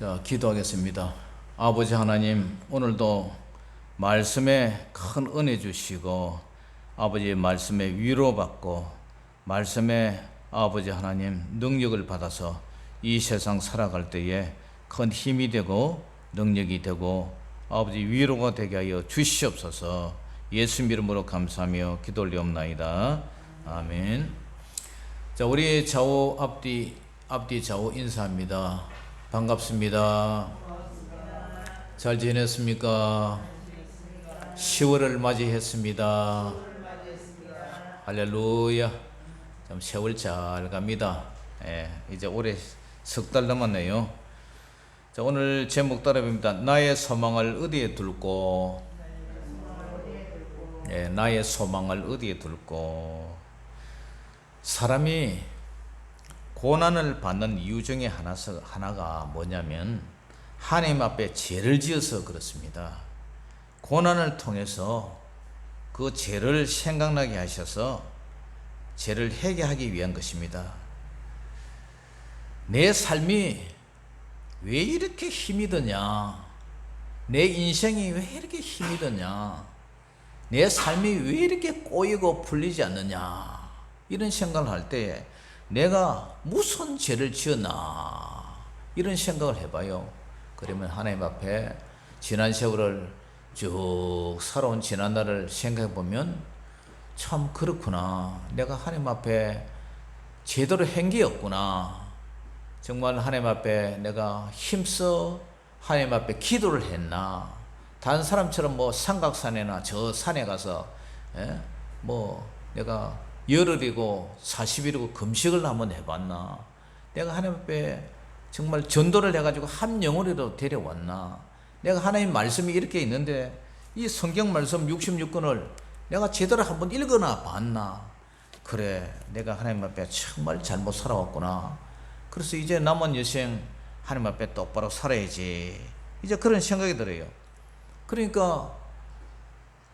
자, 기도하겠습니다. 아버지 하나님, 오늘도 말씀에 큰 은혜 주시고 아버지의 말씀에 위로받고 말씀에 아버지 하나님 능력을 받아서 이 세상 살아갈 때에 큰 힘이 되고 능력이 되고 아버지 위로가 되게 하여 주시옵소서. 예수 이름으로 감사하며 기도 올리옵나이다. 아멘. 자, 우리 좌우 앞뒤 좌우 인사합니다. 반갑습니다. 잘 지냈습니까? 10월을 맞이했습니다. 할렐루야. 참 세월 잘 갑니다. 이제 올해 석 달 남았네요. 자, 오늘 제목 따라봅니다. 나의 소망을 어디에 둘고? 나의 소망을 어디에 둘고? 사람이 고난을 받는 이유 중에 하나가 뭐냐면 하나님 앞에 죄를 지어서 그렇습니다. 고난을 통해서 그 죄를 생각나게 하셔서 죄를 회개하기 위한 것입니다. 내 삶이 왜 이렇게 힘이 드냐? 내 인생이 왜 이렇게 힘이 드냐? 내 삶이 왜 이렇게 꼬이고 풀리지 않느냐? 이런 생각을 할 때 내가 무슨 죄를 지었나 이런 생각을 해봐요. 그러면 하나님 앞에 지난 세월을 쭉 살아온 지난 날을 생각해 보면 참 그렇구나. 내가 하나님 앞에 제대로 한 게 없구나. 정말 하나님 앞에 내가 힘써 하나님 앞에 기도를 했나. 다른 사람처럼 뭐 삼각산이나 저 산에 가서 뭐 내가 열흘이고 40일이고 금식을 한번 해봤나? 내가 하나님 앞에 정말 전도를 해가지고 한 영혼이라도 데려왔나? 내가 하나님 말씀이 이렇게 있는데 이 성경 말씀 66권을 내가 제대로 한번 읽어나 봤나? 그래, 내가 하나님 앞에 정말 잘못 살아왔구나. 그래서 이제 남은 여생 하나님 앞에 똑바로 살아야지. 이제 그런 생각이 들어요. 그러니까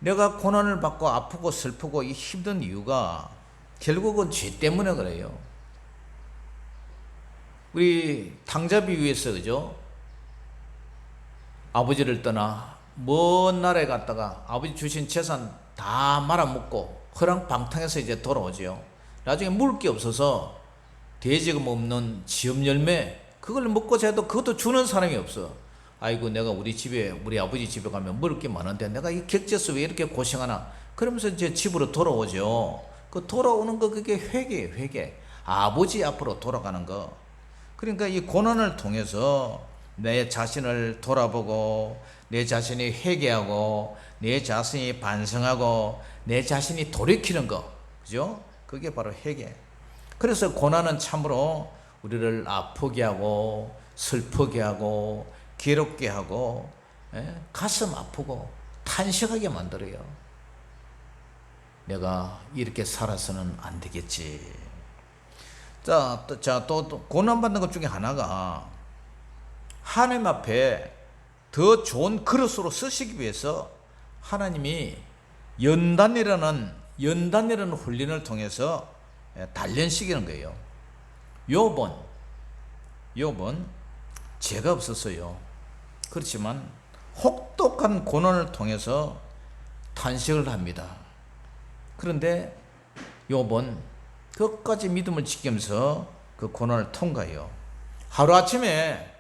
내가 고난을 받고 아프고 슬프고 이 힘든 이유가 결국은 죄 때문에 그래요. 우리 탕자비 위에서 그죠? 아버지를 떠나 먼 나라에 갔다가 아버지 주신 재산 다 말아먹고 허랑방탕해서 이제 돌아오죠. 나중에 먹을 게 없어서 돼지금 없는 지업 열매 그걸 먹고 자도 그것도 주는 사람이 없어. 아이고, 내가 우리 아버지 집에 가면 먹을 게 많은데 내가 이 객지에서 왜 이렇게 고생하나? 그러면서 이제 집으로 돌아오죠. 그 돌아오는 거 그게 회개예요, 회개. 아버지 앞으로 돌아가는 거. 그러니까 이 고난을 통해서 내 자신을 돌아보고 내 자신이 회개하고 내 자신이 반성하고 내 자신이 돌이키는 거. 그죠? 그게 바로 회개. 그래서 고난은 참으로 우리를 아프게 하고 슬프게 하고 괴롭게 하고 가슴 아프고 탄식하게 만들어요. 내가 이렇게 살아서는 안 되겠지. 또 고난받는 것 중에 하나가 하나님 앞에 더 좋은 그릇으로 쓰시기 위해서 하나님이 연단이라는 훈련을 통해서 단련시키는 거예요. 욥은 죄가 없었어요. 그렇지만 혹독한 고난을 통해서 탄식을 합니다. 그런데 욥은 끝까지 믿음을 지키면서 그 고난을 통과해요. 하루아침에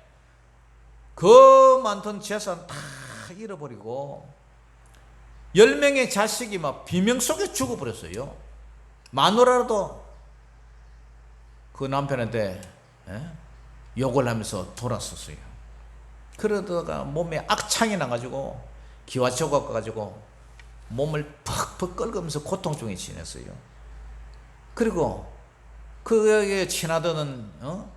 그 많던 재산 다 잃어버리고 10명의 자식이 막 비명 속에 죽어버렸어요. 마누라도 그 남편한테 욕을 하면서 돌았었어요. 그러다가 몸에 악창이 나가지고 기와초가 가가지고 몸을 퍽퍽 끓으면서 고통 중에 지냈어요. 그리고 그에게 친하던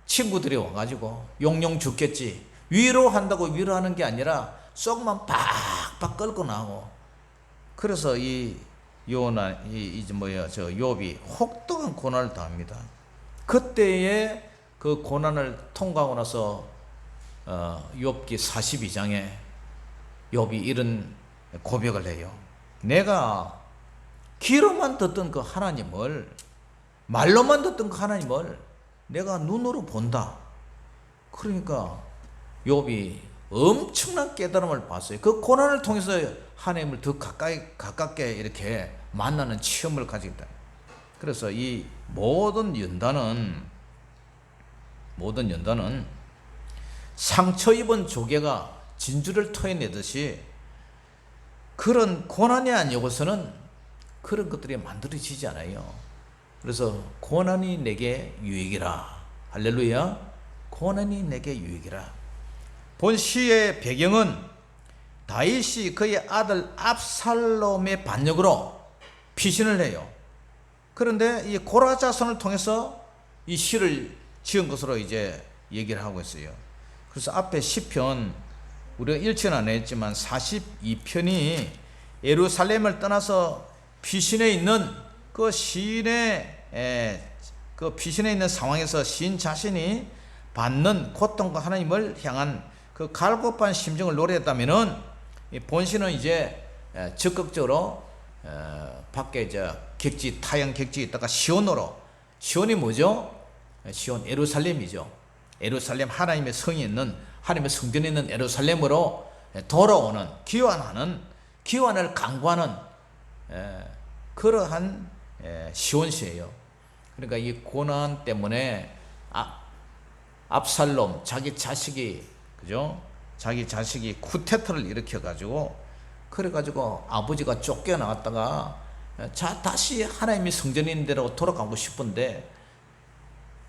친구들이 와가지고 용용 죽겠지 위로한다고 위로하는 게 아니라 속만 팍팍 끓고 나고. 그래서 욥이 혹독한 고난을 당합니다. 그때에 그 고난을 통과하고 나서 욥기 42장에 욥이 이런 고백을 해요. 내가 귀로만 듣던 그 하나님을, 말로만 듣던 그 하나님을 내가 눈으로 본다. 그러니까 욥이 엄청난 깨달음을 봤어요. 그 고난을 통해서 하나님을 더 가깝게 이렇게 만나는 체험을 가지겠다. 그래서 이 모든 연단은 상처 입은 조개가 진주를 토해내듯이 그런 고난이 아니고서는 그런 것들이 만들어지지 않아요. 그래서 고난이 내게 유익이라. 할렐루야. 고난이 내게 유익이라. 본 시의 배경은 다윗이 그의 아들 압살롬의 반역으로 피신을 해요. 그런데 이 고라 자손을 통해서 이 시를 지은 것으로 이제 얘기를 하고 있어요. 그래서 앞에 시편 우리가 읽지는 않았지만 42편이 예루살렘을 떠나서 피신해 있는 그 시인의 그 피신해 있는 상황에서 시인 자신이 받는 고통과 하나님을 향한 그 갈급한 심정을 노래했다면은 본시는 이제 적극적으로 밖에 이제 타양 객지에 있다가 시온이 뭐죠? 시온 예루살렘이죠. 예루살렘 하나님의 성이 있는 하나님의 성전에 있는 예루살렘으로 돌아오는 기환을 강구하는 그러한 시온시예요. 그러니까 이 고난 때문에 압살롬 자기 자식이 쿠데타를 일으켜가지고 그래가지고 아버지가 쫓겨나갔다가 다시 하나님이 성전에 있는 데로 돌아가고 싶은데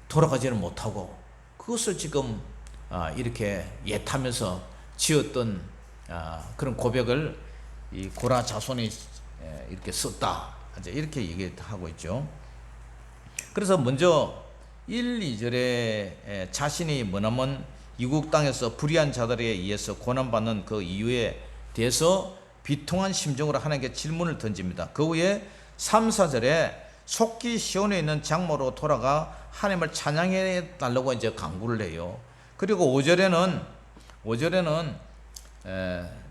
돌아가지는 못하고 그것을 지금 이렇게 예타면서 지었던 그런 고백을 이 고라 자손이 이렇게 썼다. 이렇게 얘기하고 있죠. 그래서 먼저 1, 2절에 자신이 머나먼 이국 땅에서 불의한 자들에 의해서 고난받는 그 이유에 대해서 비통한 심정으로 하나님께 질문을 던집니다. 그 후에 3, 4절에 속기 시온에 있는 장모로 돌아가 하나님을 찬양해 달라고 이제 강구를 해요. 그리고 5절에는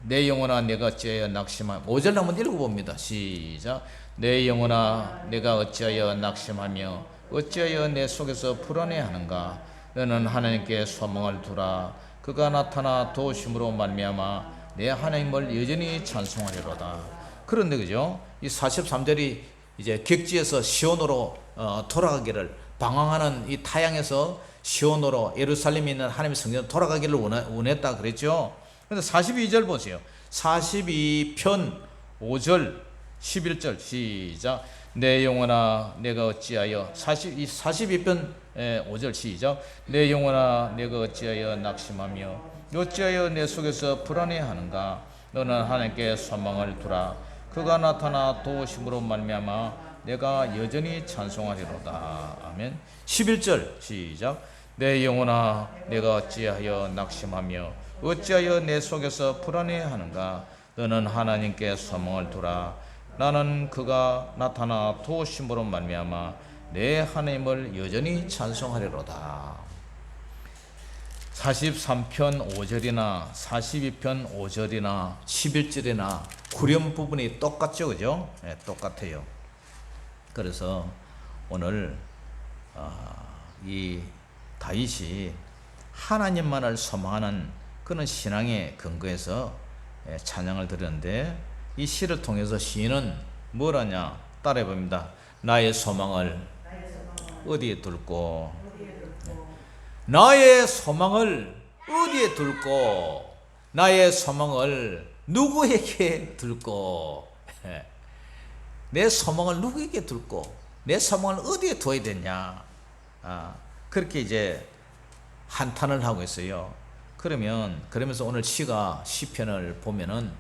내 영혼아 내가 어찌하여 낙심하며 5절 한번 읽어봅니다. 시작. 내 영혼아 내가 어찌하여 낙심하며 어찌하여 내 속에서 불안해하는가. 너는 하나님께 소망을 두라. 그가 나타나 도우심으로 말미암아 내 하나님을 여전히 찬송하리로다. 그런데 그죠? 이 43절이 이제 객지에서 시온으로 돌아가기를 방황하는 이 타양에서 시온으로 예루살렘에 있는 하나님의 성전 돌아가기를 원했다 그랬죠. 그런데 42절 보세요. 42편 5절 11절 시작. 내 영혼아 내가 어찌하여 42편 5절 시작. 내 영혼아 내가 어찌하여 낙심하며 어찌하여 내 속에서 불안해하는가. 너는 하나님께 소망을 두라. 그가 나타나 도우심으로 말미암아 내가 여전히 찬송하리로다. 아멘. 11절 시작. 내 영혼아 내가 어찌하여 낙심하며 어찌하여 내 속에서 불안해하는가. 너는 하나님께 소망을 두라. 나는 그가 나타나 도우심으로 말미암아 내 하나님을 여전히 찬송하리로다. 43편 5절이나 42편 5절이나 11절이나 구련 부분이 똑같죠, 그죠? 네, 똑같아요. 그래서 오늘 이 다윗이 하나님만을 소망하는 그런 신앙의 근거에서 찬양을 드렸는데 이 시를 통해서 시인은 뭘 하냐? 따라해 봅니다. 나의 소망을 어디에 둘고, 나의 소망을 어디에 둘고, 나의 소망을 누구에게 둘고, 내 소망을 누구에게 둘고, 내 소망을 어디에 둬야 되냐? 그렇게 이제 한탄을 하고 있어요. 그러면서 오늘 시편을 보면은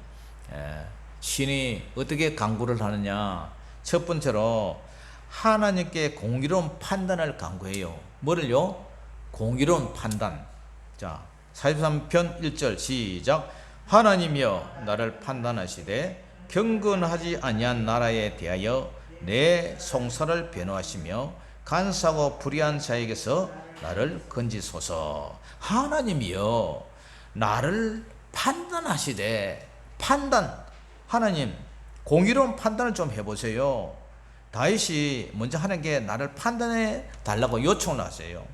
신이 어떻게 강구를 하느냐? 첫 번째로 하나님께 공의로운 판단을 강구해요. 뭐를요? 공의로운 판단. 자, 43편 1절 시작. 하나님이여 나를 판단하시되 경건하지 아니한 나라에 대하여 내 송사를 변호하시며 간사하고 불의한 자에게서 나를 건지소서. 하나님이여 나를 판단하시되, 판단. 하나님 공의로운 판단을 좀 해보세요. 다윗이 먼저 하나님께 나를 판단해 달라고 요청을 하세요.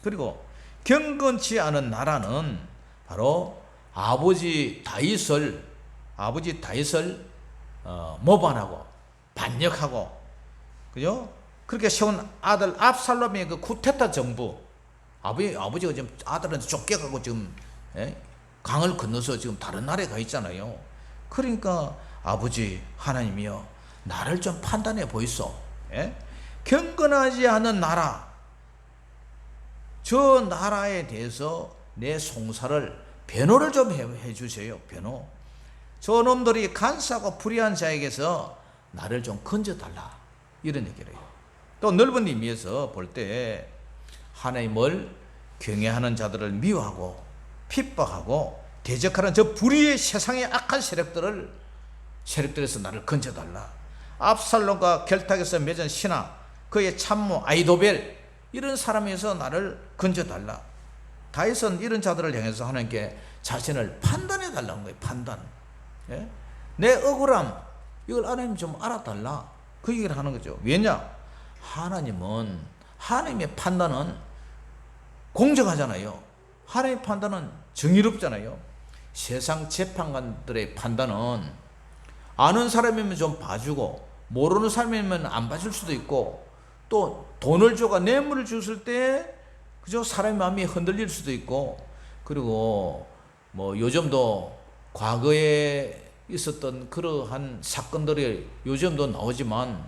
그리고 경건치 않은 나라는 바로 아버지 다윗을 모반하고 반역하고, 그죠? 그렇게 세운 아들 압살롬의 그 쿠데타 정부, 아버지가 지금 아들한테 쫓겨가고 지금 강을 건너서 지금 다른 나라에 가 있잖아요. 그러니까 아버지 하나님이여, 나를 좀 판단해 보이소. 경건하지 않은 나라, 저 나라에 대해서 내 송사를 변호를 좀 해주세요. 변호. 저 놈들이 간사하고 불의한 자에게서 나를 좀 건져달라, 이런 얘기를 해요. 또 넓은 의미에서 볼 때 하나님을 경외하는 자들을 미워하고 핍박하고 대적하는 저 불의의 세상의 악한 세력들에서 나를 건져달라. 압살롬과 결탁에서 맺은 신하, 그의 참모 아이도벨, 이런 사람에서 나를 건져달라. 다윗은 이런 자들을 향해서 하나님께 자신을 판단해 달라는 거예요. 판단. 내 억울함, 이걸 하나님 좀 알아달라, 그 얘기를 하는 거죠. 왜냐? 하나님의 판단은 공정하잖아요. 하나님의 판단은 정의롭잖아요. 세상 재판관들의 판단은 아는 사람이면 좀 봐주고 모르는 사람이면 안 봐줄 수도 있고, 또 돈을 줘가 뇌물을 줬을 때 그저 사람의 마음이 흔들릴 수도 있고, 그리고 뭐 요즘도 과거에 있었던 그러한 사건들이 요즘도 나오지만,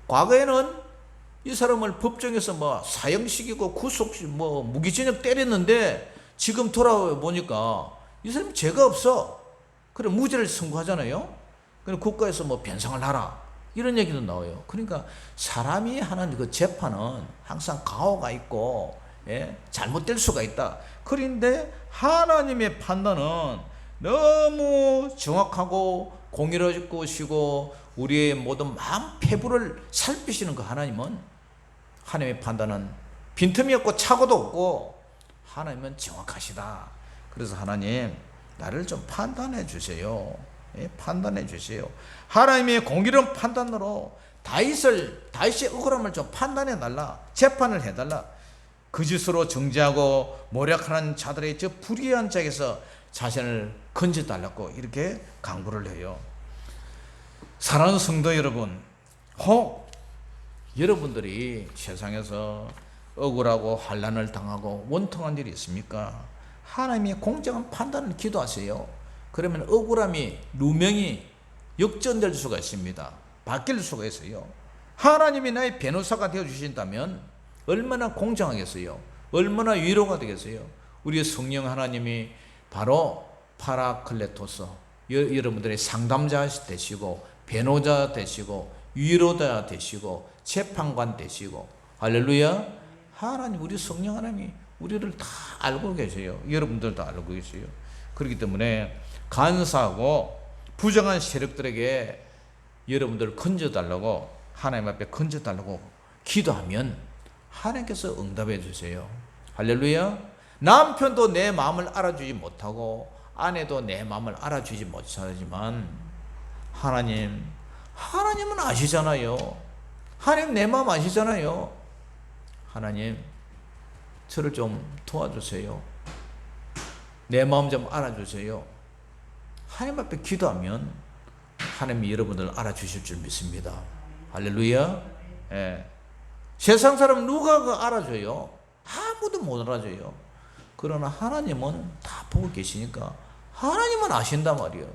과거에는 이 사람을 법정에서 뭐 사형시키고 무기징역 때렸는데 지금 돌아보니까 이 사람이 죄가 없어. 그래 무죄를 선고하잖아요. 그럼 국가에서 뭐 변상을 하라, 이런 얘기도 나와요. 그러니까 사람이 하는 그 재판은 항상 가오가 있고 잘못될 수가 있다. 그런데 하나님의 판단은 너무 정확하고 공의로우시고 우리의 모든 마음 패부를 살피시는 그 하나님의 판단은 빈틈이 없고 착오도 없고, 하나님은 정확하시다. 그래서 하나님, 나를 좀 판단해 주세요. 판단해 주세요. 하나님의 공의로운 판단으로 다윗의 억울함을 좀 판단해 달라, 재판을 해 달라. 거짓으로 정죄하고 모략하는 자들의 저 불의한 자에게서 자신을 건져 달라고 이렇게 강구를 해요. 사랑하는 성도 여러분, 혹 여러분들이 세상에서 억울하고 환난을 당하고 원통한 일이 있습니까? 하나님의 공정한 판단을 기도하세요. 그러면 억울함이 누명이 역전될 수가 있습니다. 바뀔 수가 있어요. 하나님이 나의 변호사가 되어주신다면 얼마나 공정하겠어요? 얼마나 위로가 되겠어요? 우리의 성령 하나님이 바로 파라클레토스, 여러분들의 상담자 되시고 변호자 되시고 위로자 되시고 재판관 되시고, 할렐루야. 하나님, 우리 성령 하나님이 우리를 다 알고 계세요. 여러분들도 알고 계세요. 그렇기 때문에 간사하고 부정한 세력들에게 여러분들을 건져달라고, 하나님 앞에 건져달라고 기도하면 하나님께서 응답해 주세요. 할렐루야. 남편도 내 마음을 알아주지 못하고 아내도 내 마음을 알아주지 못하지만 하나님은 아시잖아요. 하나님 내 마음 아시잖아요. 하나님, 저를 좀 도와주세요. 내 마음 좀 알아주세요. 하나님 앞에 기도하면 하나님이 여러분들을 알아주실 줄 믿습니다. 할렐루야. 세상 사람 누가 그 알아줘요? 아무도 못 알아줘요. 그러나 하나님은 다 보고 계시니까 하나님은 아신단 말이에요.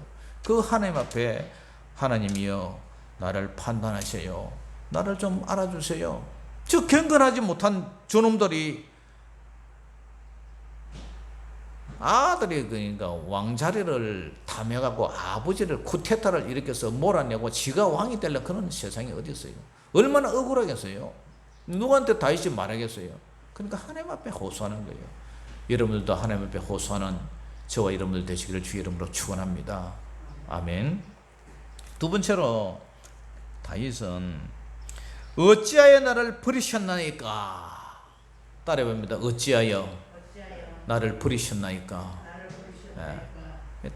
그 하나님 앞에, 하나님이여, 나를 판단하세요. 나를 좀 알아주세요. 저 경건하지 못한 저놈들이, 아들이 그러니까 왕자리를 탐해갖고 아버지를 쿠데타를 일으켜서 몰아내고 지가 왕이 되려 그런 세상이 어디 있어요? 얼마나 억울하겠어요? 누구한테 다윗이 말하겠어요? 그러니까 하나님 앞에 호소하는 거예요. 여러분들도 하나님 앞에 호소하는 저와 여러분들 되시기를 주의 이름으로 축원합니다. 아멘. 두 번째로, 다윗은 어찌하여 나를 버리셨나이까? 따라해봅니다. 어찌하여 나를 버리셨나이까?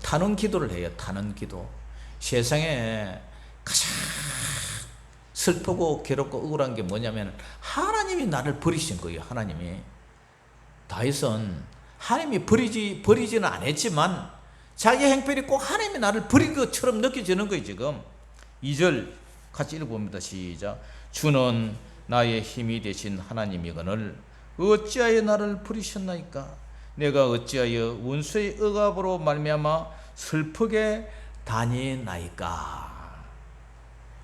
타는 기도를 해요. 타는 기도. 세상에 가장 슬프고 괴롭고 억울한 게 뭐냐면 하나님이 나를 버리신 거예요. 하나님이. 다윗은 하나님이 버리지는 않았지만 자기 행편이 꼭 하나님이 나를 버린 것처럼 느껴지는 거예요. 지금 2절 같이 읽어봅니다. 시작. 주는 나의 힘이 되신 하나님이거늘 어찌하여 나를 버리셨나이까. 내가 어찌하여 원수의 억압으로 말미암아 슬프게 다니나이까.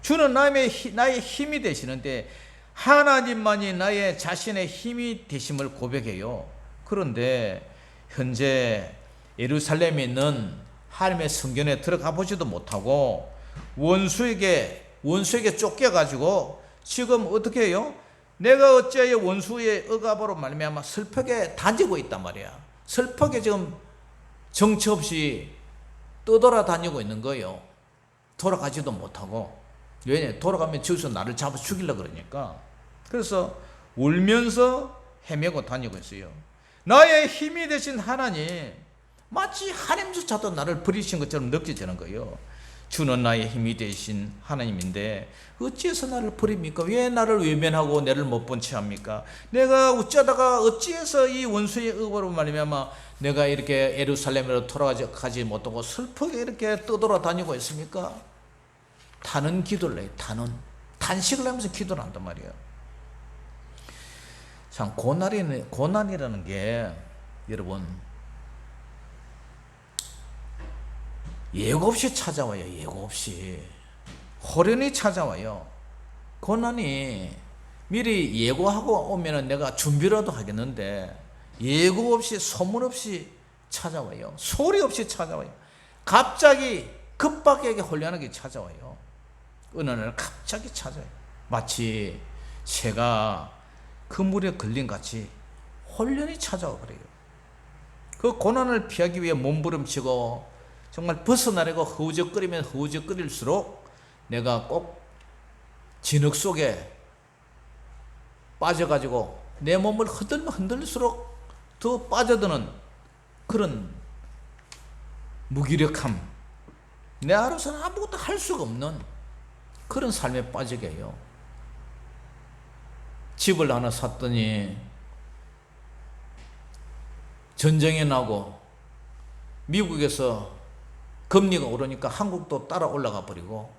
주는 나의 힘이 되시는데 하나님만이 나의 자신의 힘이 되심을 고백해요. 그런데 현재 예루살렘에 있는 하나님의 성전에 들어가 보지도 못하고 원수에게 쫓겨가지고 지금 어떻게 해요? 내가 어찌하여 원수의 억압으로 말미암아 슬프게 다니고 있단 말이야. 슬프게 지금 정처 없이 떠돌아다니고 있는 거예요. 돌아가지도 못하고. 왜냐? 돌아가면 저기서 나를 잡아 죽이려고 그러니까. 그래서 울면서 헤매고 다니고 있어요. 나의 힘이 되신 하나님, 마치 하나님조차도 나를 버리신 것처럼 느껴지는 거예요. 주는 나의 힘이 되신 하나님인데 어찌해서 나를 버립니까? 왜 나를 외면하고 나를 못 본 채 합니까? 내가 어찌해서 이 원수의 억압으로 말미암아 내가 이렇게 예루살렘으로 돌아가지 못하고 슬프게 이렇게 떠돌아다니고 있습니까? 타는 기도를 해요. 탄식을 하면서 기도를 한단 말이에요. 참 고난이라는 게 여러분 예고 없이 찾아와요. 예고 없이 호련히 찾아와요. 고난이 미리 예고하고 오면은 내가 준비라도 하겠는데 예고 없이 소문 없이 찾아와요. 소리 없이 찾아와요. 갑자기 급박하게 혼란하게 찾아와요. 어느 날 갑자기 찾아와요. 마치 새가 그물에 걸린 같이 혼란히 찾아와 그래요. 그 고난을 피하기 위해 몸부림치고 정말 벗어나려고 허우적거릴수록 내가 꼭 진흙 속에 빠져가지고 내 몸을 흔들수록 더 빠져드는 그런 무기력함, 내 알아서는 아무것도 할 수가 없는 그런 삶에 빠지게 해요. 집을 하나 샀더니 전쟁이 나고 미국에서 금리가 오르니까 한국도 따라 올라가 버리고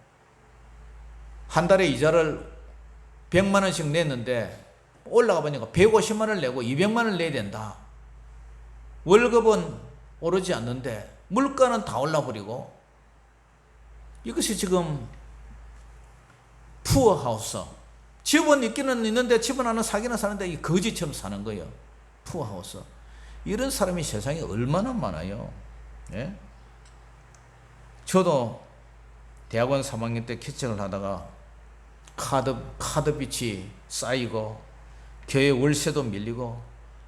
한 달에 이자를 100만 원씩 냈는데 올라가 보니까 150만 원을 내고 200만 원을 내야 된다. 월급은 오르지 않는데 물가는 다 올라버리고 이것이 지금 푸어하우스. 집은 있기는 있는데 집은 하나 사기는 사는데 이 거지처럼 사는 거예요. 푸어하우스. 이런 사람이 세상에 얼마나 많아요. 예? 저도 대학원 3학년 때 캐칭을 하다가 카드빚이 쌓이고 교회 월세도 밀리고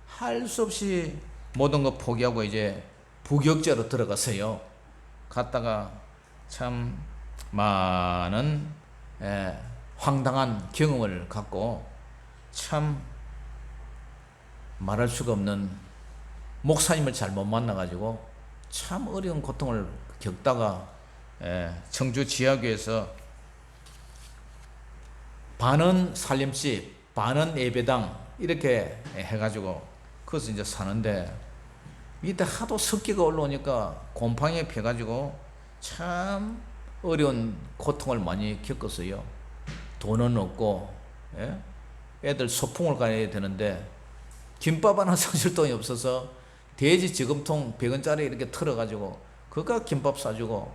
할 수 없이 모든 거 포기하고 이제 부격자로 들어갔어요. 갔다가 참 많은 황당한 경험을 갖고 참 말할 수가 없는 목사님을 잘못 만나가지고 참 어려운 고통을 겪다가 청주 지하교에서 반은 살림집, 반은 예배당 이렇게 해가지고 거기서 이제 사는데 밑에 하도 습기가 올라오니까 곰팡이 펴가지고 참 어려운 고통을 많이 겪었어요. 돈은 없고 애들 소풍을 가야 되는데 김밥 하나 사줄 돈이 없어서 돼지 저금통 100원짜리 이렇게 털어가지고 그거 김밥 사주고.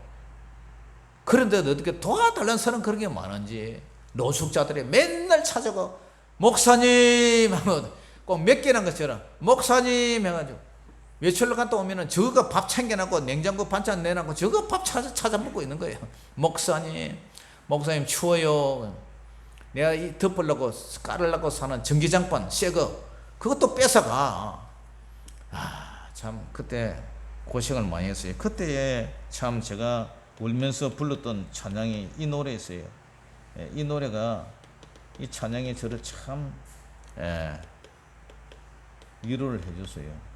그런데 어떻게 도와달라는 사람 그런 게 많은지 노숙자들이 맨날 찾아가 목사님 하면 꼭 몇 개란 것처럼 목사님 해가지고 외출로 갔다 오면은 저거 밥 챙겨놨고 냉장고 반찬 내놨고 저거 밥 찾아 먹고 있는 거예요. 목사님 추워요. 내가 이 덮으려고 깔으려고 사는 전기장판 새거 그것도 뺏어가. 참 그때 고생을 많이 했어요. 그때에 참 제가 울면서 불렀던 찬양이 이 노래였어요. 이 노래가 이 찬양이 저를 참 위로를 해줬어요.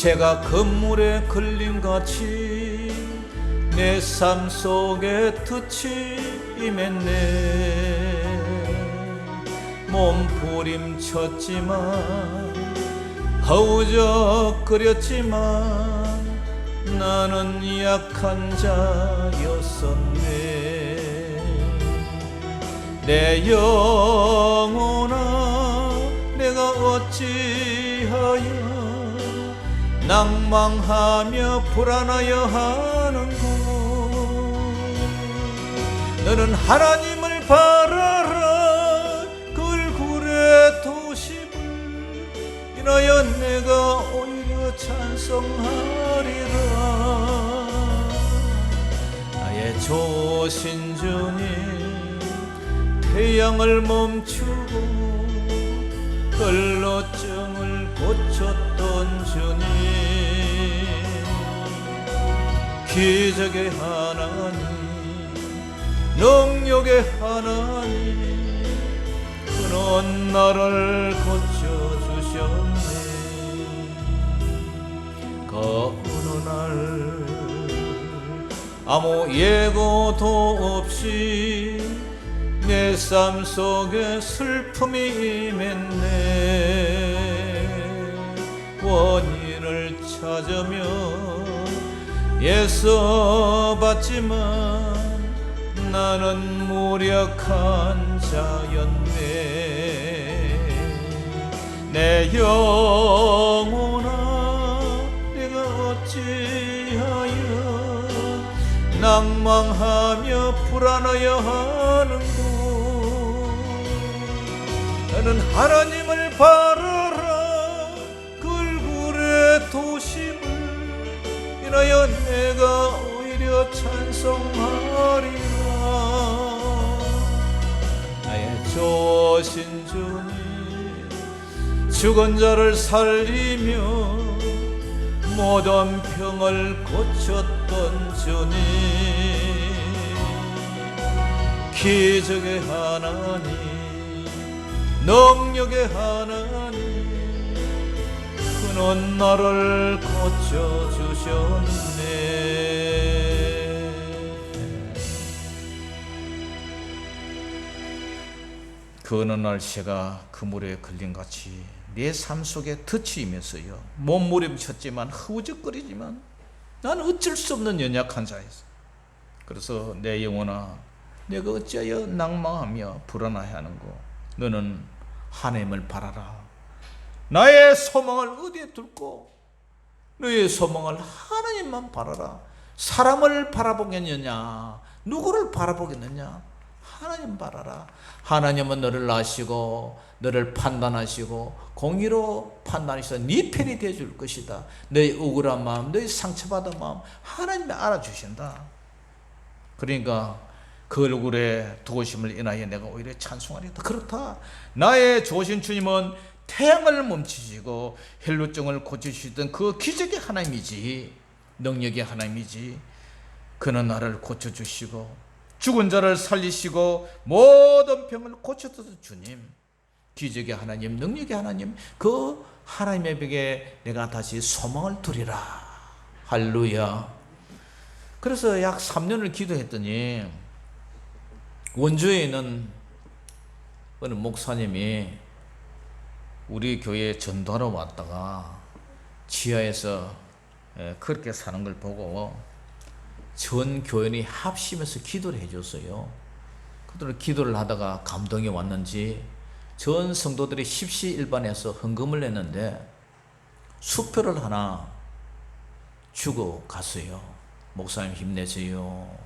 새가 그물에 걸림같이 내 삶 속에 덫이 임했네. 몸부림쳤지만 허우적거렸지만 나는 약한 자였었네. 내 영혼아, 내가 어찌하여 낭망하며 불안하여 하는고. 너는 하나님을 바라라. 걸굴의 도심을 인하여 내가 오히려 찬송하리라. 나의 좋으신 주님, 태양을 멈추고 걸러증을 고쳤던 주님, 기적의 하나님, 능력의 하나님, 그는 나를 고쳐주셨네. 그 어느 날 아무 예고도 없이 내 삶 속에 슬픔이 임했네. 원인을 찾으며 애써봤지만 나는 무력한 자였네. 내 영혼아, 내가 어찌하여 낭망하며 불안하여 하는고. 나는 하나님을 바라라. 걸굴의 도심을 인하여 내가 오히려 찬송하리라. 나의 좋으신 주님, 죽은 자를 살리며 모든 병을 고쳤던 주님, 기적의 하나님, 능력의 하나님, 그는 나를 고쳐주셨네. 그 어느 날 새가 그물에 걸림같이 내 삶 속에 덫이 임했어요. 몸부림쳤지만 허우적거리지만 나는 어쩔 수 없는 연약한 자였어. 그래서 내 영혼아, 내가 어찌하여 낭망하며 불안해하는고. 너는 하나님을 바라라. 나의 소망을 어디에 둘고 너의 소망을 하나님만 바라라. 사람을 바라보겠느냐, 누구를 바라보겠느냐? 하나님 바라라. 하나님은 너를 아시고 너를 판단하시고 공의로 판단하셔서 네 편이 되어줄 것이다. 너의 억울한 마음, 너의 상처받은 마음 하나님이 알아주신다. 그러니까 그 얼굴에 도우심을 인하여 내가 오히려 찬송하리다. 그렇다. 나의 좋으신 주님은 태양을 멈추시고 헬루증을 고치시던 그 기적의 하나님이지, 능력의 하나님이지. 그는 나를 고쳐주시고 죽은 자를 살리시고 모든 병을 고쳤던 주님, 기적의 하나님, 능력의 하나님, 그 하나님에게 내가 다시 소망을 두리라. 할렐루야. 그래서 약 3년을 기도했더니 원주에 있는 어느 목사님이 우리 교회에 전도하러 왔다가 지하에서 그렇게 사는 걸 보고 전 교인이 합심해서 기도를 해줬어요. 그들은 기도를 하다가 감동이 왔는지 전 성도들이 십시일반해서 헌금을 냈는데 수표를 하나 주고 갔어요. 목사님 힘내세요.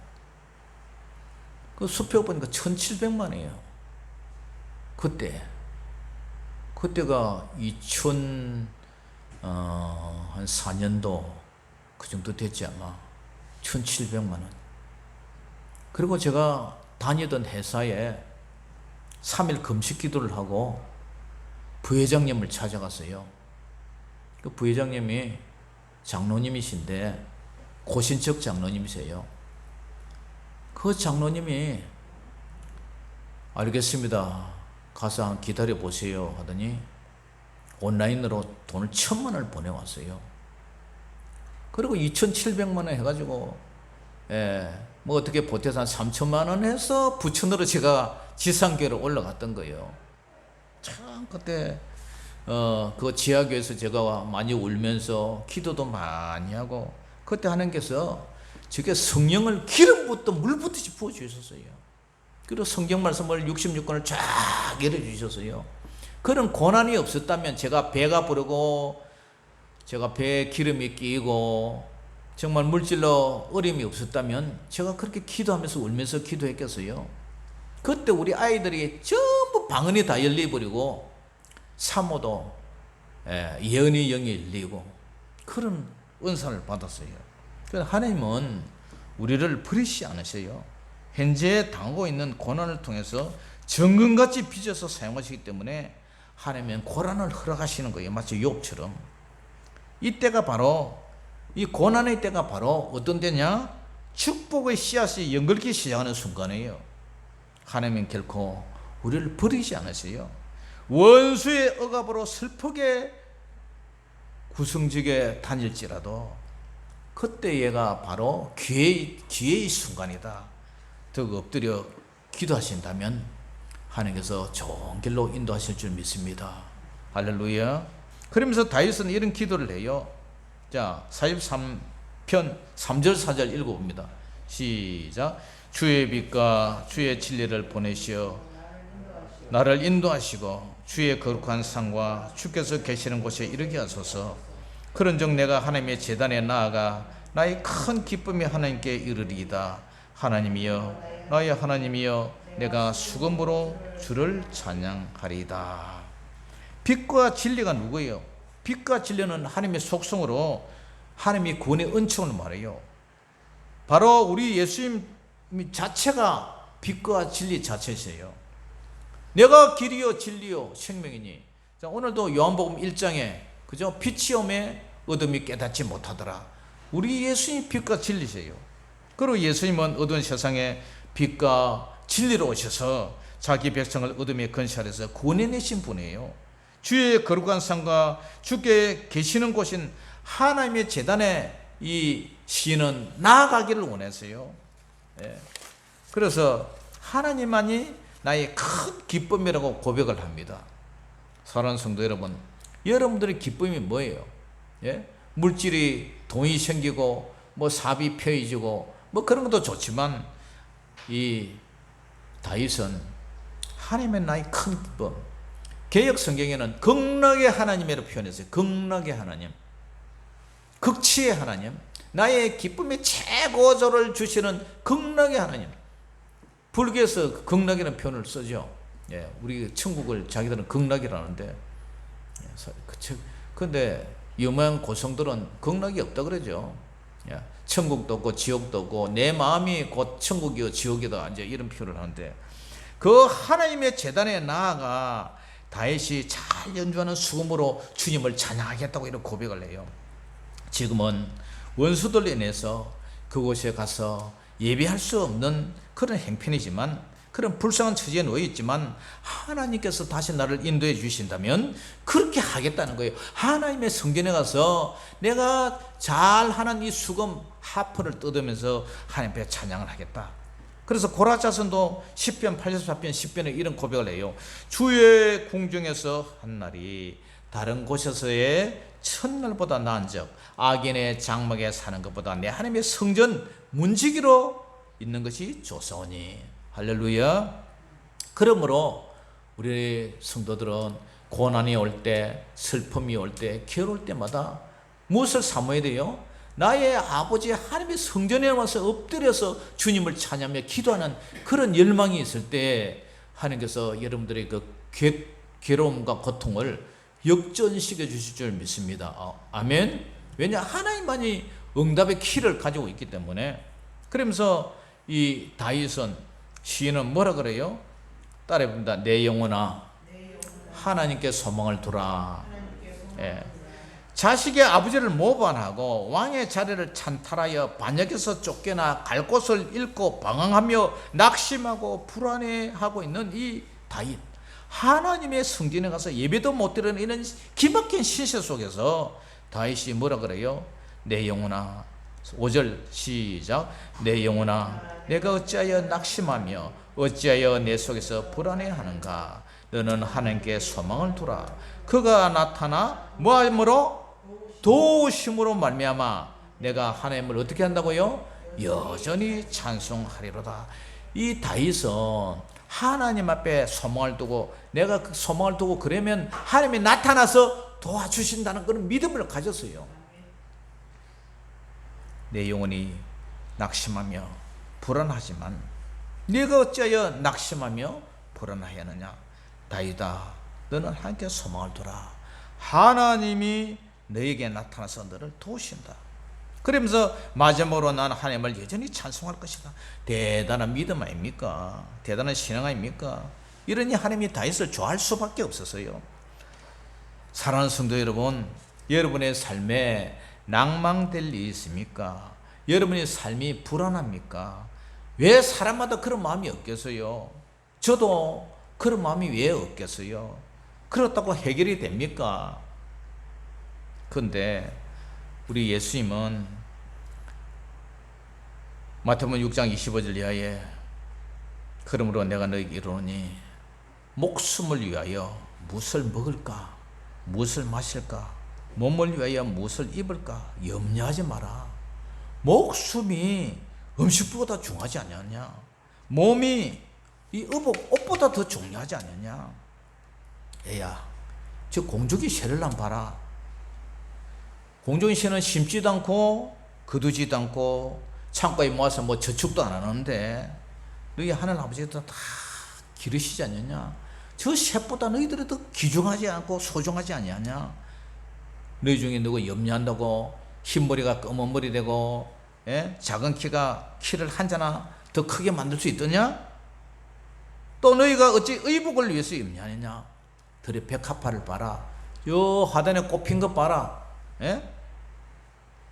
그 수표 보니까 1,700만이에요. 그때가 2004년도 그 정도 됐지 아마. 1,700만 원. 그리고 제가 다니던 회사에 3일 금식 기도를 하고 부회장님을 찾아갔어요. 그 부회장님이 장로님이신데 고신척 장로님이세요. 그 장로님이 알겠습니다. 가서 기다려 보세요 하더니 온라인으로 돈을 1,000만 원을 보내왔어요. 그리고 2,700만 원 해가지고 뭐 어떻게 보태서 한 3천만 원 해서 부천으로 제가 지상교회로 올라갔던 거예요. 참 그때 그 지하교회에서 제가 많이 울면서 기도도 많이 하고, 그때 하나님께서 제게 성령을 기름부터 물붓듯이 부어주셨어요. 그리고 성경 말씀을 66권을 쫙 열어주셨어요. 그런 고난이 없었다면, 제가 배가 부르고 제가 배에 기름이 끼고 정말 물질로 어려움이 없었다면 제가 그렇게 기도하면서 울면서 기도했겠어요? 그때 우리 아이들이 전부 방언이 다 열려버리고 사모도 예언의 영이 열리고 그런 은사를 받았어요. 그래서 하나님은 우리를 버리지 않으세요. 현재 당하고 있는 고난을 통해서 정금같이 빚어서 사용하시기 때문에 하나님은 고난을 허락하시는 거예요. 마치 욥처럼. 이때가 바로, 이 고난의 때가 바로 어떤 때냐? 축복의 씨앗이 연결기 시작하는 순간이에요. 하나님은 결코 우리를 버리지 않으세요. 원수의 억압으로 슬프게 구성지게 다닐지라도 그때 얘가 바로 기회의 순간이다. 더 엎드려 기도하신다면 하나님께서 좋은 길로 인도하실 줄 믿습니다. 할렐루야. 그러면서 다윗은 이런 기도를 해요. 자, 43편 3절 4절 읽어봅니다. 시작. 주의 빛과 주의 진리를 보내시어 나를 인도하시고 주의 거룩한 산과 주께서 계시는 곳에 이르게 하소서. 그런즉 내가 하나님의 제단에 나아가 나의 큰 기쁨이 하나님께 이르리이다. 하나님이여, 나의 하나님이여, 내가 수금으로 주를 찬양하리이다. 빛과 진리가 누구예요? 빛과 진리는 하나님의 속성으로 하나님이 구원의 은총을 말해요. 바로 우리 예수님 자체가 빛과 진리 자체세요. 내가 길이요 진리요 생명이니. 자, 오늘도 요한복음 1장에 그죠? 빛이 오매 어둠이 깨닫지 못하더라. 우리 예수님 빛과 진리세요. 그리고 예수님은 어두운 세상에 빛과 진리로 오셔서 자기 백성을 어둠의 근시아래서 구원해내신 분이에요. 주의 거룩한 산과 주께 계시는 곳인 하나님의 제단에 이 시인은 나아가기를 원했어요. 그래서 하나님만이 나의 큰 기쁨이라고 고백을 합니다. 사랑하는 성도 여러분, 여러분들의 기쁨이 뭐예요? 물질이, 돈이 생기고 뭐 사업이 편해지고 뭐 그런 것도 좋지만, 이 다윗은 하나님의 나의 큰 기쁨, 개역 성경에는 극락의 하나님이라고 표현했어요. 극락의 하나님, 극치의 하나님, 나의 기쁨의 최고조를 주시는 극락의 하나님. 불교에서 극락이라는 표현을 쓰죠. 우리 천국을 자기들은 극락이라는데, 근데 유명한 고성들은 극락이 없다 그러죠. 천국도 없고 지옥도 없고 내 마음이 곧 천국이요 지옥이다, 이제 이런 표현을 하는데, 그 하나님의 제단에 나아가 다윗이 잘 연주하는 수금으로 주님을 찬양하겠다고 이런 고백을 해요. 지금은 원수들로 인해서 그곳에 가서 예배할 수 없는 그런 행편이지만, 그런 불쌍한 처지에 놓여 있지만 하나님께서 다시 나를 인도해 주신다면 그렇게 하겠다는 거예요. 하나님의 성전에 가서 내가 잘하는 이 수금 하프를 뜯으면서 하나님 앞에 찬양을 하겠다. 그래서 고라자손도 10편 84편 10편에 이런 고백을 해요. 주의 궁중에서 한 날이 다른 곳에서의 첫날보다 나은즉 악인의 장막에 사는 것보다 내 하나님의 성전 문지기로 있는 것이 좋사오니. 할렐루야. 그러므로 우리 성도들은 고난이 올 때, 슬픔이 올 때, 괴로울 때마다 무엇을 사모해야 돼요? 나의 아버지 하나님의 성전에 와서 엎드려서 주님을 찬양하며 기도하는 그런 열망이 있을 때 하나님께서 여러분들의 그 괴로움과 고통을 역전시켜 주실 줄 믿습니다. 아멘. 왜냐? 하나님만이 응답의 키를 가지고 있기 때문에. 그러면서 이 다윗은, 시인은 뭐라 그래요? 따라해봅니다. 내 영혼아 하나님께 소망을 두라. 자식의 아버지를 모반하고 왕의 자리를 찬탈하여 반역에서 쫓겨나 갈 곳을 잃고 방황하며 낙심하고 불안해하고 있는 이 다윗, 하나님의 성전에 가서 예배도 못 드리는 이런 기막힌 시세 속에서 다윗이 뭐라 그래요? 내 영혼아. 5절 시작. 내 영혼아 내가 어찌하여 낙심하며 어찌하여 내 속에서 불안해하는가. 너는 하나님께 소망을 두라. 그가 나타나 뭐함으로? 도우심으로 말미암아 내가 하나님을 어떻게 한다고요? 여전히 찬송하리로다. 이 다윗은 하나님 앞에 소망을 두고, 내가 그 소망을 두고 그러면 하나님이 나타나서 도와주신다는 그런 믿음을 가졌어요. 내 영혼이 낙심하며 불안하지만 네가 어찌하여 낙심하며 불안하였느냐. 다윗아 너는 하나님께 소망을 두라. 하나님이 너에게 나타나서 너를 도우신다. 그러면서 마지막으로 나는 하나님을 여전히 찬송할 것이다. 대단한 믿음 아닙니까? 대단한 신앙 아닙니까? 이러니 하나님이 다윗을 좋아할 수밖에 없었어요. 사랑하는 성도 여러분, 여러분의 삶에 낭망될 일이 있습니까? 여러분의 삶이 불안합니까? 왜 사람마다 그런 마음이 없겠어요? 저도 그런 마음이 왜 없겠어요? 그렇다고 해결이 됩니까? 그런데 우리 예수님은 마태복음 6장 25절 이하에 그러므로 내가 너에게 이르노니 목숨을 위하여 무엇을 먹을까? 무엇을 마실까? 몸을 위하여 무엇을 입을까? 염려하지 마라. 목숨이 음식보다 중요하지 않느냐? 몸이 이 의복, 옷보다 더 중요하지 않느냐? 애야, 저 공주기 새를 한번 봐라. 공주기 새는 심지도 않고 거두지도 않고 창고에 모아서 뭐 저축도 안 하는데 너희 하늘 아버지가 다 기르시지 않느냐? 저 새보다 너희들이 더 귀중하지 않고 소중하지 않느냐? 너희 중에 누구 염려한다고 흰머리가 검은 머리 되고 작은 키를 한자나 더 크게 만들 수 있더냐? 또 너희가 어찌 의복을 위해서 염려하느냐? 들의 백합화를 봐라. 요 하단에 꼽힌 것 봐라.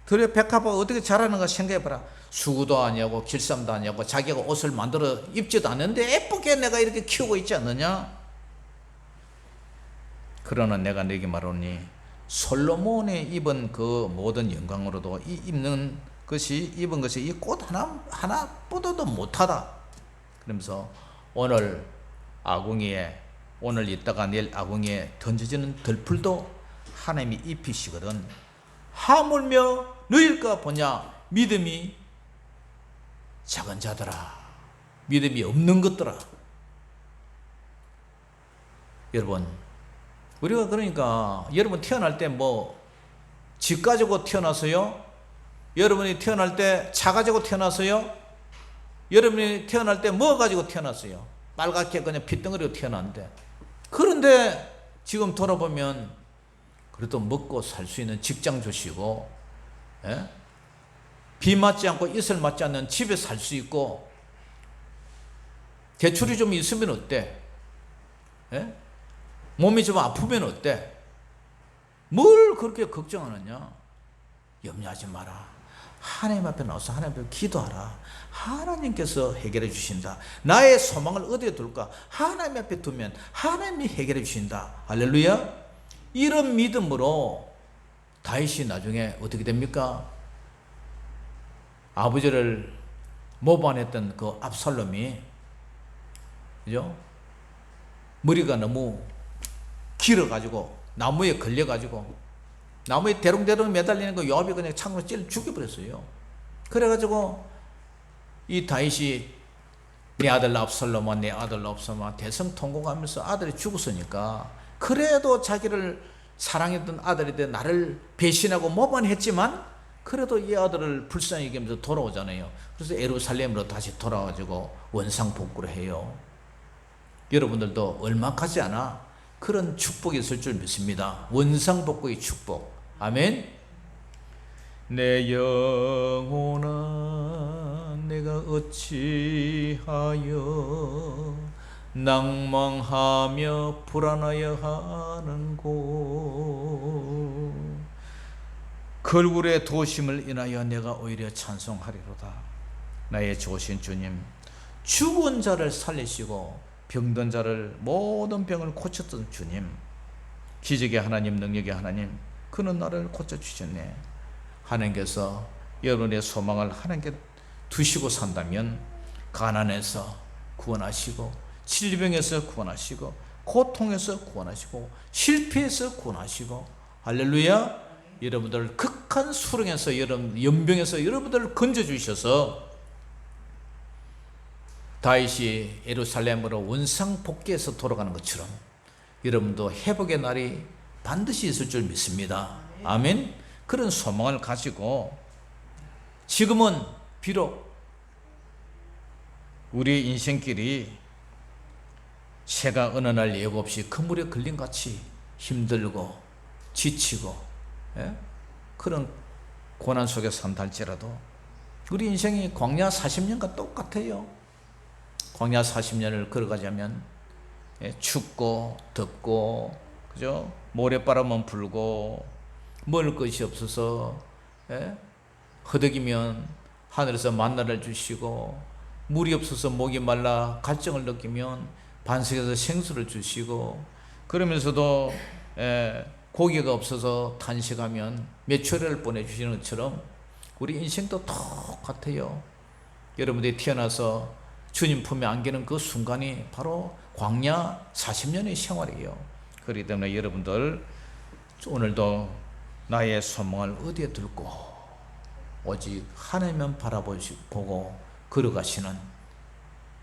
들의 백합화가 어떻게 자라는가 생각해봐라. 수구도 아니하고 길쌈도 아니하고 자기가 옷을 만들어 입지도 않는데 예쁘게 내가 이렇게 키우고 있지 않느냐? 그러나 내가 너에게 말하노니 솔로몬이 입은 그 모든 영광으로도 입은 것이 이 꽃 하나보다도 못하다. 그러면서 오늘 이따가 내일 아궁이에 던져지는 들풀도 하나님이 입히시거든. 하물며 너희일까 보냐? 믿음이 작은 자들아, 믿음이 없는 것들아. 여러분, 우리가 그러니까 여러분 태어날 때 뭐 집 가지고 태어났어요? 여러분이 태어날 때 차 가지고 태어났어요? 여러분이 태어날 때 뭐 가지고 태어났어요? 빨갛게 그냥 핏덩어리로 태어났는데, 그런데 지금 돌아보면 그래도 먹고 살 수 있는 직장 주시고, 비 맞지 않고 이슬 맞지 않는 집에 살 수 있고, 대출이 좀 있으면 어때? 몸이 좀 아프면 어때? 뭘 그렇게 걱정하느냐? 염려하지 마라. 하나님 앞에 나와서 하나님 앞에 기도하라. 하나님께서 해결해 주신다. 나의 소망을 어디에 둘까? 하나님 앞에 두면 하나님이 해결해 주신다. 할렐루야. 이런 믿음으로 다윗이 나중에 어떻게 됩니까? 아버지를 모반했던 그 압살롬이, 그죠? 머리가 너무 길어가지고 나무에 걸려가지고 나무에 대롱대롱 매달리는 거 요압이 그냥 창으로 찔러 죽여버렸어요. 그래가지고 이 다윗이 내 아들 압살롬아, 내 아들 압살롬아 대성통곡하면서 아들이 죽었으니까, 그래도 자기를 사랑했던 아들인데 나를 배신하고 모반했지만 그래도 이 아들을 불쌍히 여기면서 돌아오잖아요. 그래서 예루살렘으로 다시 돌아와가지고 원상복구를 해요. 여러분들도 얼마 가지 않아 그런 축복이 있을 줄 믿습니다. 원상복구의 축복. 아멘. 내 영혼아 내가 어찌하여 낭망하며 불안하여 하는고. 걸굴의 도심을 인하여 내가 오히려 찬송하리로다. 나의 좋으신 주님, 죽은 자를 살리시고 병든 자를, 모든 병을 고쳤던 주님, 기적의 하나님, 능력의 하나님, 그는 나를 고쳐주셨네. 하나님께서 여러분의 소망을 하나님께 두시고 산다면 가난에서 구원하시고 질병에서 구원하시고 고통에서 구원하시고 실패에서 구원하시고 할렐루야. 여러분들 극한 수렁에서 연병에서 여러분들을 건져주셔서 다윗이 예루살렘으로 원상복귀해서 돌아가는 것처럼 여러분도 회복의 날이 반드시 있을 줄 믿습니다. 아멘. 그런 소망을 가지고 지금은 비록 우리 인생길이 새가 어느 날 예고 없이 그물에 걸린 같이 힘들고 지치고 그런 고난 속에 산다 할지라도 우리 인생이 광야 40년과 똑같아요. 광야 40년을 걸어가자면 춥고 덥고 그죠? 모래바람은 불고 먹을 것이 없어서 허덕이면 하늘에서 만나를 주시고 물이 없어서 목이 말라 갈증을 느끼면 반석에서 생수를 주시고 그러면서도 고기가 없어서 탄식하면 메추리알을 보내주시는 것처럼 우리 인생도 똑같아요. 여러분들이 태어나서 주님 품에 안기는 그 순간이 바로 광야 40년의 생활이에요. 그렇기 때문에 여러분들 오늘도 나의 소망을 어디에 둘고 오직 하나님만 바라보고 걸어가시는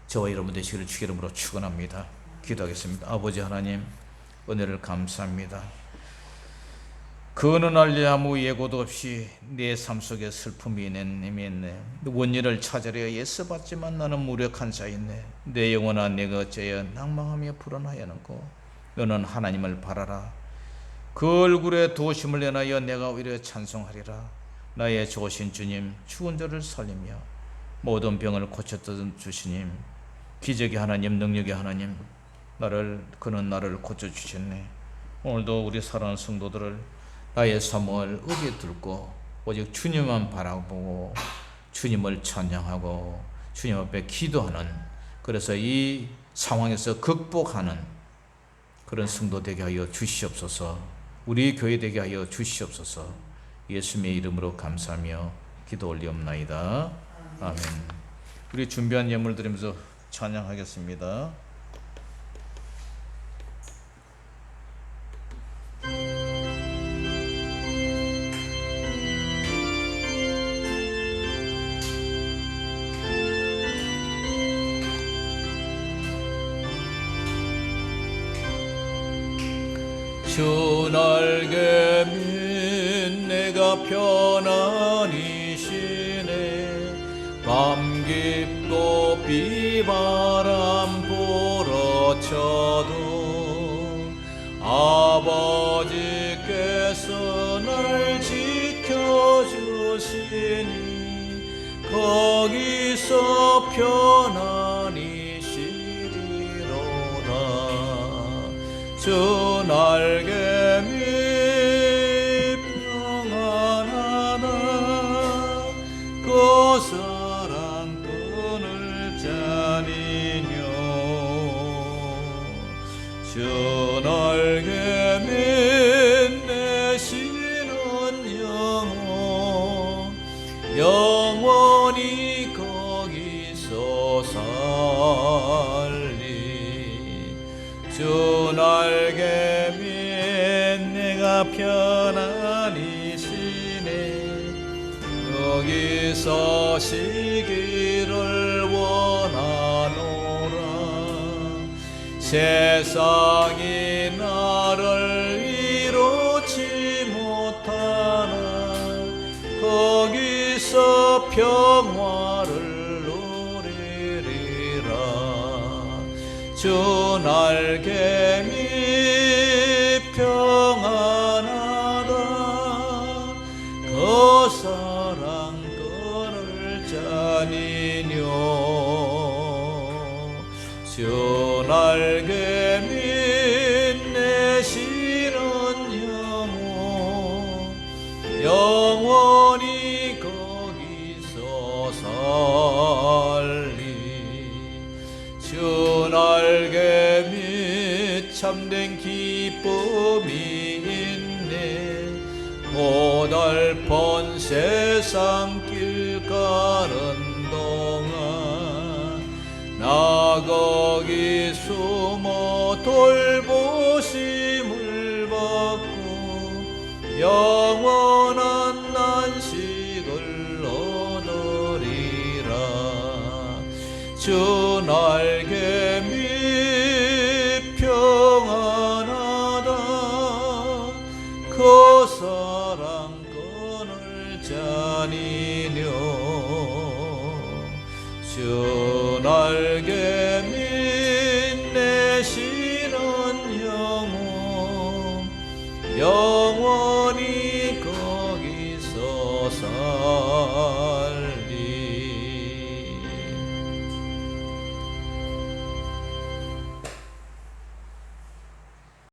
저와 여러분 되시기를 주의 이름으로 축원합니다. 기도하겠습니다. 아버지 하나님, 은혜를 감사합니다. 그 어느 날 아무 예고도 없이 내 삶 속에 슬픔이 있네. 원인을 찾으려 애써봤지만 나는 무력한 자였네. 내 영혼아, 내가 어째여 낭망하며 불안하였는고. 너는 하나님을 바라라. 그 얼굴에 도심을 내놔여 내가 오히려 찬송하리라. 나의 좋으신 주님, 죽은 자를 살리며 모든 병을 고쳤던 주시님, 기적의 하나님, 능력의 하나님, 그는 나를 고쳐주셨네. 오늘도 우리 사랑하는 성도들을 나의 소망을 어디에 둘고 오직 주님만 바라보고 주님을 찬양하고 주님 앞에 기도하는, 그래서 이 상황에서 극복하는 그런 성도 되게 하여 주시옵소서. 우리 교회 되게 하여 주시옵소서. 예수님의 이름으로 감사하며 기도 올리옵나이다. 아멘. 우리 준비한 예물 드리면서 찬양하겠습니다. 주 날개 밑 내가 편안히 쉬네. 밤 깊고 비바람 불어쳐도 아버지께서 날 지켜주시니 거기서 편안히 쉬리로다. 주 날개 밑 평안하다. 그 사랑 끈을 짜리뇨. 주 날개 밑 내쉬는 영원히 거기서 살리. 주 날개 밑 내가 편안히 쉬네. 여기서 쉬기를 원하노라. 세상이 나를 이루지 못하나 거기서 평화를 누리리라. 주 날개 밑 평안하다. 그 사랑 끈을 짜니뇨. 주 날개 밑 내쉬는 영원히 거기서 살리. 주 날개 밑 참된 기쁨이 있네. 고달픈 세상 길 가는 동안 나 거기 숨어 돌보심을 받고 영원한 안식을 얻으리라. 주 날개 밑 평안하다 그 사랑 끊을 자니뇨. 주 날개 밑 내시는 영혼